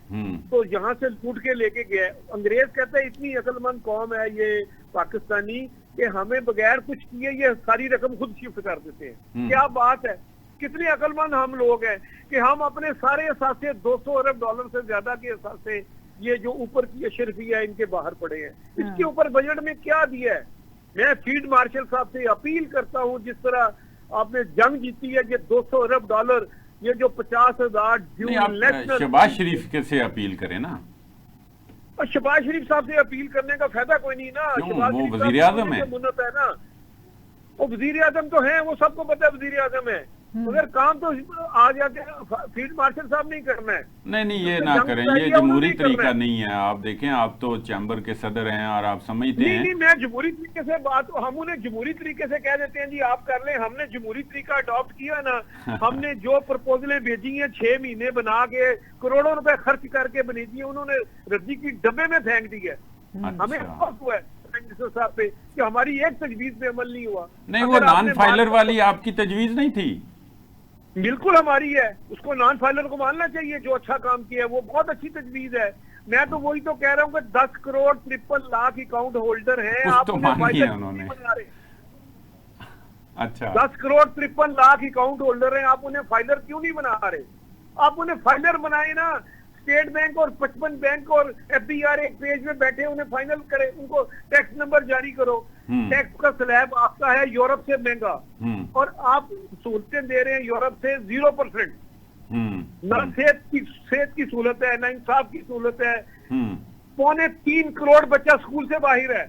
तो यहाँ से लूट के लेके गया है। अंग्रेज कहते हैं इतनी अक्लमंद कौम है ये पाकिस्तानी कि हमें बगैर कुछ किए ये सारी रकम खुद शिफ्ट कर देते हैं। क्या बात है, कितने अक्लमंद हम लोग हैं कि हम अपने सारे असासे 200 अरब डॉलर से ज्यादा के असासे ये जो ऊपर की अशरफिया है इनके बाहर पड़े हैं। इसके ऊपर बजट में क्या दिया है? मैं फील्ड मार्शल साहब से अपील करता हूं, जिस तरह आपने जंग जीती है, ये 200 अरब डॉलर, ये जो 50,000 शहबाज शरीफ के से अपील करें ना। और शहबाज शरीफ साहब से अपील करने का फायदा कोई नहीं ना। वो वजीर आजम है, मुन्नत है ना, वो वजीर आजम तो है, वो सबको पता है वजीर आजम है, मगर काम तो आ जाते हैं फील्ड मार्शल साहब नहीं करना है। नहीं ये ना करें, ये जमहूरी तरीका नहीं है। आप देखें, आप तो चैम्बर के सदर हैं और आप समझते हैं। नहीं, मैं जमहूरी तरीके से बात, हम उन्हें जमहूरी तरीके से कह देते हैं जी आप कर लें। हमने जमहूरी तरीका अडॉप्ट किया ना। हमने जो प्रपोजलें भेजी हैं 6 महीने बना के करोड़ों रुपए खर्च करके बनी थी, उन्होंने रद्दी की डब्बे में फेंक दी है। हमें अफसोस हुआ है साहब पे कि हमारी एक तजवीज पे अमल नहीं हुआ। नहीं, वो नॉन फाइलर वाली आपकी तजवीज नहीं थी? बिल्कुल हमारी है, उसको नॉन फाइलर को मानना चाहिए। जो अच्छा काम किया है वो बहुत अच्छी तजवीज है। मैं तो वही तो कह रहा हूँ कि 10 करोड़ 53 लाख अकाउंट होल्डर हैं, आप तो उन्हें फाइलर उन्होंने बना रहे। अच्छा, 10 करोड़ 53 लाख अकाउंट होल्डर हैं, आप उन्हें फाइलर क्यों नहीं बना रहे? आप उन्हें फाइलर बनाए ना। स्टेट बैंक और 55 बैंक और FBR एक पेज में बैठे, उन्हें फाइनल करे, उनको टैक्स नंबर जारी करो। टैक्स का स्लैब आपका है यूरोप से महंगा, और आप सहूलतें दे रहे हैं यूरोप से 0%। ना सेहत की सहूलत है, ना इंसाफ की सहूलत है। 3.25 करोड़ बच्चा स्कूल से बाहर है,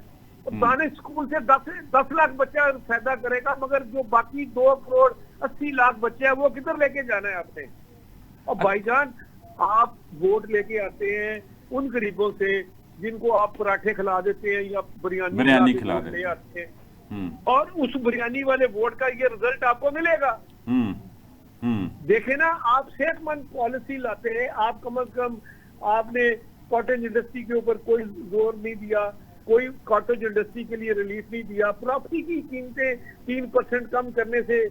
दाने स्कूल से 10 लाख बच्चा फायदा करेगा, मगर जो बाकी 2 करोड़ 80 लाख बच्चे हैं वो किधर लेके जाना है आपने? और भाईजान, आप वोट लेके आते हैं उन गरीबों से जिनको आप पराठे खिला देते हैं या बिरयानी खिला ले आते हैं, और उस बिरयानी वाले वोट का ये रिजल्ट आपको मिलेगा। देखे ना, आप सेहतमंद पॉलिसी लाते हैं। आप कम अज कम आपने कॉटेज इंडस्ट्री के ऊपर कोई जोर नहीं दिया, कोई कॉटेज इंडस्ट्री के लिए रिलीफ नहीं दिया। प्रॉपर्टी की कीमतें 3% कम करने से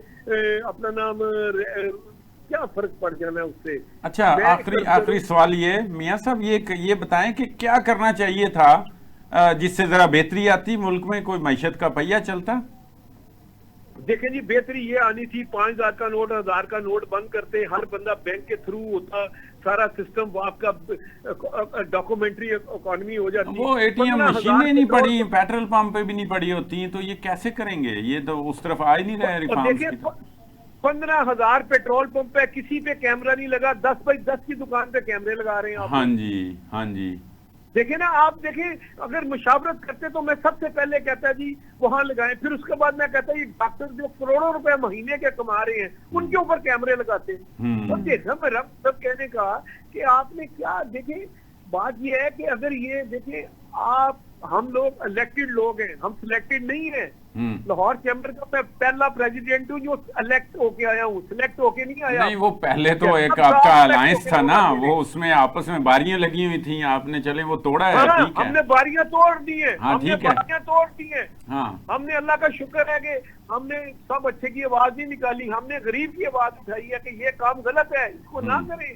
अपना नाम क्या फर्क पड़ जाना है उससे। अच्छा, आखिरी सवाल ये मियां साहब, ये बताएं कि क्या करना चाहिए था जिससे जरा बेहतरी आती, मुल्क में कोई मैशत का पहिया चलता? देखें जी, बेहतरी ये आनी थी, 5,000 का नोट 1,000 का नोट बंद करते, हर बंदा बैंक के थ्रू होता, सारा सिस्टम आपका डॉक्यूमेंट्री इकोनॉमी हो जाती। वो ATM मशीनें नहीं पड़ी, पेट्रोल पंप पे भी नहीं पड़ी होती, तो ये कैसे करेंगे? ये तो उस तरफ आ ही नहीं रहे रिफॉर्म्स। 15,000 पेट्रोल पंप पे किसी पे कैमरा नहीं लगा, 10 बाई 10 की दुकान पे कैमरे लगा रहे हैं आप। हाँ जी। देखिए ना, आप देखें, अगर मुशावरत करते तो मैं सबसे पहले कहता जी वहां लगाएं, फिर उसके बाद मैं कहता ये डॉक्टर जो करोड़ों रुपए महीने के कमा रहे हैं उनके ऊपर कैमरे लगाते। और देखा मेरा सब कहने का कि आपने क्या, देखिए बात ये है कि अगर ये देखिए, हम लोग इलेक्टेड लोग हैं, हम सिलेक्टेड नहीं है। लाहौर चैम्बर का मैं पहला प्रेसिडेंट हूँ जो इलेक्ट होके आया हूँ, सिलेक्ट होके नहीं आया। नहीं, वो पहले तो एक आपका अलायंस था ना, वो उसमें आपस में बारियां लगी हुई थी, आपने चले वो तोड़ा है। हाँ, ठीक है, हमने बारियां तोड़ दी है, हाँ, हमने ठीक है। बारियां तोड़ दी है। हाँ, हमने अल्लाह का शुक्र है कि हमने सब अच्छे की आवाज नहीं निकाली, हमने गरीब की आवाज उठाई है कि ये काम गलत है, इसको ना करें।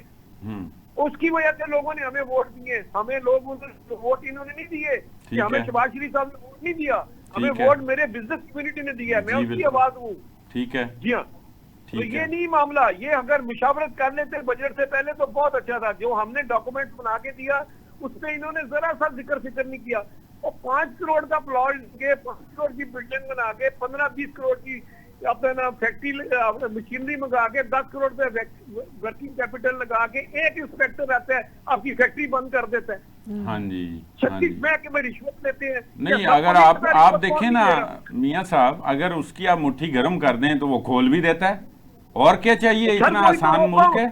उसकी वजह से लोगों ने हमें वोट दिए। हमें लोग वोट इन्होंने नहीं दिए कि हमें शहबाज शरीफ साहब ने वोट नहीं दिया, हमें वोट मेरे बिजनेस कम्युनिटी ने दिया, मैं उसकी आवाज हूँ। ठीक है जी हाँ, तो ये नहीं मामला, ये अगर मुशावरत कर लेते बजट से पहले तो बहुत अच्छा था। जो हमने डॉक्यूमेंट बना के दिया उसमें इन्होंने जरा सा जिक्र फिक्र नहीं किया। और 5 करोड़ का प्लॉट के 5 करोड़ की बिल्डिंग बना के 15-20 करोड़ की अपना फैक्ट्री मशीनरी मंगा के 10 करोड़ पे वर्किंग कैपिटल लगा के एक इंस्पेक्टर आता है आपकी फैक्ट्री बंद कर देता है। हाँ जी, 36 महकमे में रिश्वत लेते हैं। नहीं, अगर आप देखें ना मियां साहब, अगर उसकी आप मुट्ठी गर्म कर दें तो वो खोल भी देता है। और क्या चाहिए, इतना आसान मुल्क है।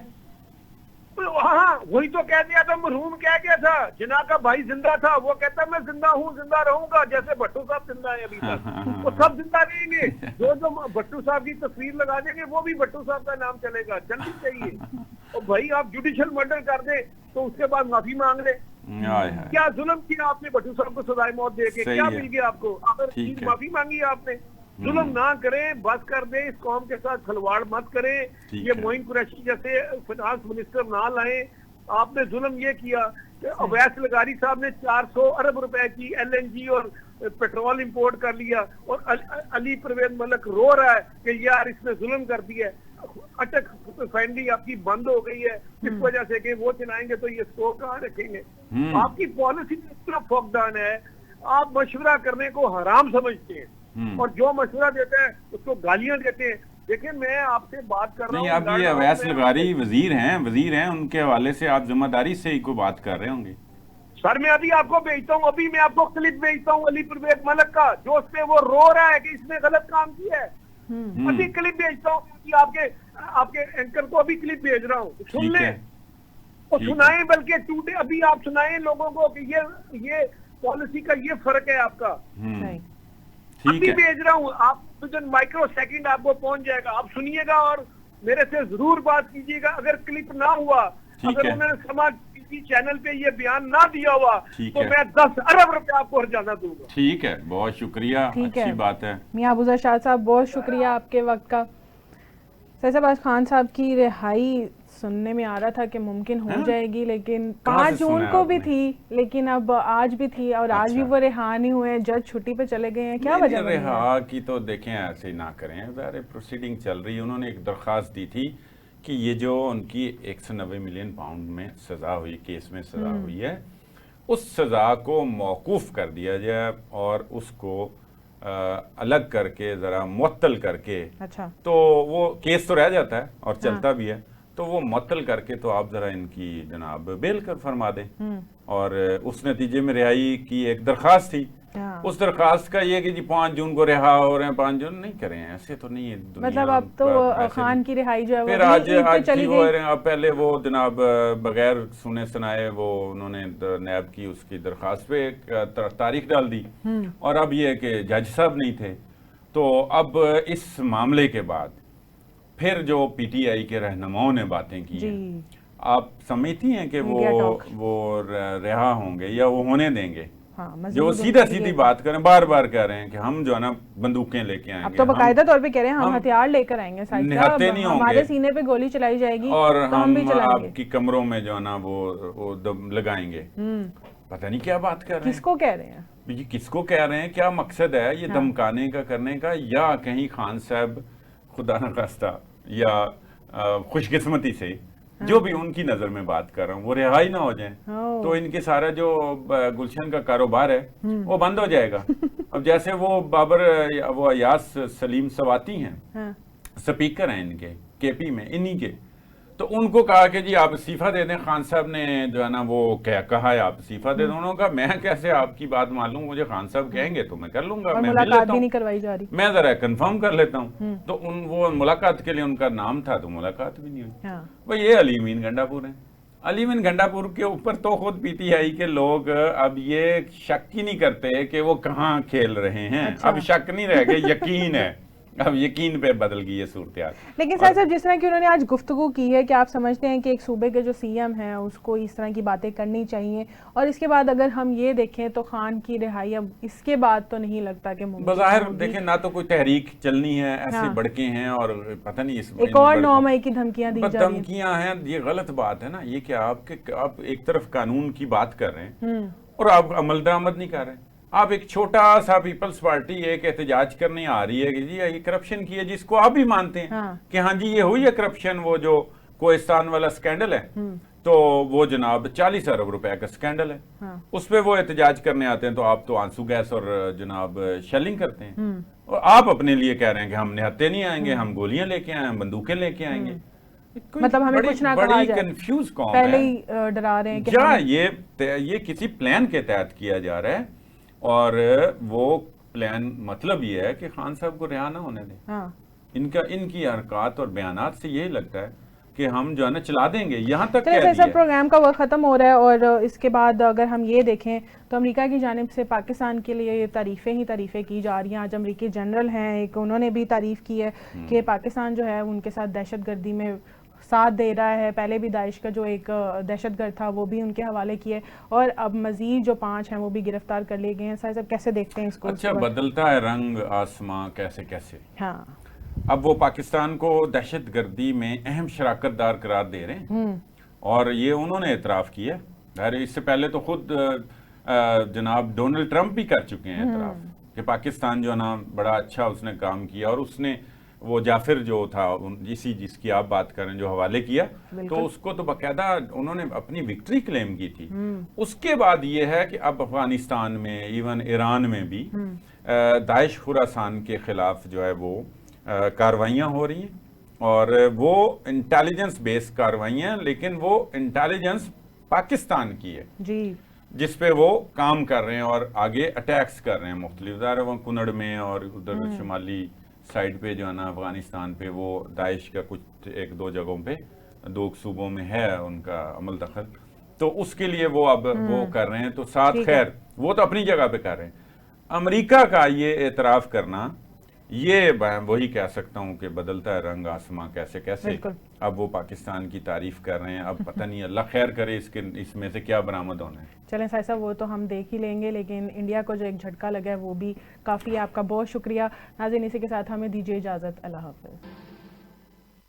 हाँ, वही तो कह दिया था, मरहूम कह गया था, जिना का भाई जिंदा था, वो कहता मैं जिंदा हूँ, जिंदा रहूंगा, जैसे भट्टू साहब जिंदा है अभी तक। वो सब जिंदा रहेंगे, जो भट्टू साहब की तस्वीर लगा देंगे वो भी भट्टू साहब का नाम चलेगा। जल्दी चाहिए। और भाई आप जुडिशियल मर्डर कर दे तो उसके बाद माफी मांग ले। क्या जुल्म किया आपने भट्टू साहब को सजाए मौत दे के, क्या मिल गया आपको? अगर माफी मांगी आपने, जुल्म ना करें, बस कर दे, इस कौम के साथ खलवाड़ मत करें। ये मोइन कुरैशी जैसे फाइनेंस मिनिस्टर ना लाएं। आपने जुल्म ये किया कि अवैस लगारी साहब ने 400 अरब रुपए की LNG और पेट्रोल इंपोर्ट कर लिया, और अली परवेज मलिक रो रहा है कि यार इसने जुल्म कर दिया है। अटक रिफाइनरी आपकी बंद हो गई है इस वजह से कि वो चलाएंगे तो ये स्टोर कहाँ रखेंगे। आपकी पॉलिसी इतना फॉकडाउन है, आप मशवरा करने को हराम समझते हैं और जो मशवरा देते हैं उसको गालियां देते हैं। देखिए, मैं आपसे बात कर रहा हूँ, आप ये अवैस लगारी वजीर हैं, उनके हवाले से आप जिम्मेदारी से ही कोई बात कर रहे होंगे। सर मैं अभी आपको भेजता हूँ, अभी मैं आपको क्लिप भेजता हूँ अली परवेज मलिक का, जो उसपे वो रो रहा है कि इसने गलत काम किया है। अभी क्लिप भेजता हूँ, आपके एंकर को अभी क्लिप भेज रहा हूँ, सुन ले और सुनाए, बल्कि टूटे अभी आप सुनाए लोगों को कि ये पॉलिसी का ये फर्क है आपका। अभी भेज रहा हूँ, आप माइक्रो सेकंड आपको पहुंच जाएगा, आप सुनिएगा और मेरे से जरूर बात कीजिएगा। अगर क्लिप ना हुआ, अगर उन्होंने समाज टीवी चैनल पे ये बयान ना दिया हुआ तो मैं 10 अरब रुपए आपको हर्जाना दूंगा। ठीक है, बहुत शुक्रिया, अच्छी बात है। मियां अबूजर शाह साहब, बहुत शुक्रिया आपके वक्त का। शहबाज खान साहब की रिहाई सुनने में आ रहा था कि मुमकिन हो जाएगी, लेकिन 5 जून को भी थी, लेकिन अब आज भी थी और आज भी वो रिहा नहीं हुए, जज छुट्टी पे चले गए हैं। क्या वजह है रिहा की? तो देखें, ऐसे ना करें, प्रोसीडिंग चल रही है। उन्होंने एक दरख्वास्त दी थी कि ये जो उनकी 190 मिलियन पाउंड में सजा हुई, केस में सजा हुई है, उस सजा को मौकूफ कर दिया जाए और उसको अलग करके जरा मुअत्तल करके। अच्छा, तो वो केस तो रह जाता है और चलता भी है, तो वो मुअत्तल करके तो आप जरा इनकी जनाब बेल कर फरमा दें। और उस नतीजे में रिहाई की एक दरख्वास्त थी। उस दरख्वास्त का ये कि जी 5 जून को रिहा हो रहे हैं, 5 जून नहीं करें, ऐसे तो नहीं है। मतलब अब तो खान की रिहाई जो है फिर आज चली गई। अब पहले वो जनाब बगैर सुने सुनाए वो उन्होंने नैब की उसकी दरख्वास्त पे तारीख डाल दी, और अब ये कि जज साहब नहीं थे। तो अब इस मामले के बाद फिर जो PTI के रहनुमाओं ने बातें की हैं, आप समझती हैं कि वो रिहा होंगे या वो होने देंगे? हाँ, जो सीधी बात करें, बार बार कह रहे हैं कि हम जो है ना बंदूकें लेके आएंगे। अब तो बाकायदा तौर पे कह रहे हैं हम हथियार लेकर आएंगे, निहत्ते नहीं होंगे, हमारे सीने पे गोली चलाई जाएगी और तो हम भी चलाएंगे, आपकी कमरों में जो है ना वो दम लगाएंगे। पता नहीं क्या बात कर रहे हैं, किसको कह रहे हैं, ये किसको कह रहे हैं, क्या मकसद है ये धमकाने का, करने का, या कहीं खान साहब खुदा न खास्ता या खुशकिस्मती से जो भी उनकी नजर में बात कर रहा हूँ वो रिहाई ना हो जाए तो इनके सारा जो गुलशन का कारोबार है वो बंद हो जाएगा। अब जैसे वो वो अयास सलीम सवाती हैं, स्पीकर हैं इनके KP में, इन्हीं के, तो उनको कहा कि जी आप इस्तीफा दे दें। खान साहब ने जो है ना वो क्या कहा है, आप इस्तीफा दे दें। उन्होंने कहा मैं कैसे आपकी बात मान लूं, मुझे खान साहब कहेंगे तो मैं कर लूंगा, मैं मुलाकात भी नहीं करवाई जा रही, मैं जरा कंफर्म कर लेता हूँ। तो वो मुलाकात के लिए उनका नाम था तो मुलाकात भी नहीं हुई। भाई ये अली अमीन गंडापुर है, अली बिन गंडापुर के ऊपर तो खुद पीटीआई के लोग अब ये शक ही नहीं करते कि वो कहाँ खेल रहे हैं। अच्छा। अब शक नहीं रह गया, यकीन है। अब यकीन पे बदल गई है सूरत हाल। लेकिन सर साहब, जिस तरह की उन्होंने आज गुफ्तगू की है, कि आप समझते हैं कि एक सूबे के जो सीएम हैं उसको इस तरह की बातें करनी चाहिए? और इसके बाद अगर हम ये देखें तो खान की रिहाई अब इसके बाद तो नहीं लगता कि मुमकिन बज़ाहिर होगी। देखें, ना तो कोई तहरीक चलनी है, ऐसे हाँ। भड़के हैं और पता नहीं एक और 9 मई की धमकियां दी जा रही हैं। धमकियां हैं, ये गलत बात है ना। ये क्या आप एक तरफ कानून की बात कर रहे हैं और आप अमल दरामद नहीं कर रहे हैं। आप एक छोटा सा पीपल्स पार्टी एक एहतजाज करने आ रही है कि जी ये करप्शन की है, जिसको आप भी मानते हैं कि हाँ जी ये हुई है करप्शन, वो जो कोहिस्तान वाला स्कैंडल है, तो वो जनाब 40 अरब रुपए का स्कैंडल है। उस पे वो एहतजाज करने आते हैं तो आप तो आंसू गैस और जनाब शेलिंग करते हैं। और आप अपने लिए कह रहे हैं कि हम निहत्ते नहीं आएंगे, हम गोलियां लेके आए, हम बंदूकें लेके आएंगे। मतलब हमें कुछ ना कहा बड़ी जाए, कंफ्यूज कौम पहले है। ही डरा रहे हैं कि या ये किसी प्लान के तहत किया जा रहा है और वो प्लान मतलब ये है कि खान साहब को रिहा ना होने दें। हाँ। इनकी हरकत और बयानात से यही लगता है कि हम जो है ना चला देंगे। यहाँ तक कह जैसा प्रोग्राम का वक्त खत्म हो रहा है और इसके बाद अगर हम ये देखें तो अमेरिका की जानिब से पाकिस्तान के लिए तारीफें ही तारीफें की जा रही हैं। आज अमेरिकी जनरल हैं एक, उन्होंने भी तारीफ की है कि पाकिस्तान जो है उनके साथ दहशतगर्दी में साथ दे रहा है। पहले भी दाइश का जो एक दहशतगर्द था वो भी उनके हवाले किए और अब मजीद जो 5 हैं वो भी गिरफ्तार कर लिए गए हैं। साहब कैसे देखते हैं इसको? अच्छा, बदलता है रंग आसमां कैसे कैसे। हाँ। अब वो पाकिस्तान को दहशतगर्दी में अहम शराकतदार करार दे रहे हैं और ये उन्होंने एतराफ़ किया। अरे इससे पहले तो खुद जनाब डोनाल्ड ट्रंप भी कर चुके हैं एतराफ़ कि पाकिस्तान जो है ना बड़ा अच्छा उसने काम किया। और उसने वो जाफिर जो था जिसकी आप बात करें जो हवाले किया, तो उसको तो बाकायदा उन्होंने अपनी विक्ट्री क्लेम की थी। उसके बाद ये है कि अब अफगानिस्तान में, इवन ईरान में भी दाइश खुरासान के खिलाफ जो है वो कार्रवाइयाँ हो रही हैं और वो इंटेलिजेंस बेस्ड कार्रवाइयाँ, लेकिन वो इंटेलिजेंस पाकिस्तान की है जी, जिस पे वो काम कर रहे हैं और आगे अटैक्स कर रहे हैं मुख्तलिफ वो कुनड़ में और उधर शुमाली साइड पे जो है ना अफगानिस्तान पे वो दाइश का कुछ 1-2 जगहों पे 2 सूबों में है उनका अमल दखल, तो उसके लिए वो अब वो कर रहे हैं। तो साथ खैर वो तो अपनी जगह पे कर रहे हैं। अमेरिका का ये एतराफ़ करना, ये वही कह सकता हूँ कि बदलता है रंग आसमां कैसे कैसे। अब वो पाकिस्तान की तारीफ कर रहे हैं, अब पता नहीं, अल्लाह खैर करे इसमें से क्या बरामद होना है। चलें साहब, वो तो हम देख ही लेंगे, लेकिन इंडिया को जो एक झटका लगा है वो भी काफ़ी है। आपका बहुत शुक्रिया। नाज़रीन, इसी के साथ हमें दीजिए इजाज़त। अल्लाह हाफ़िज़।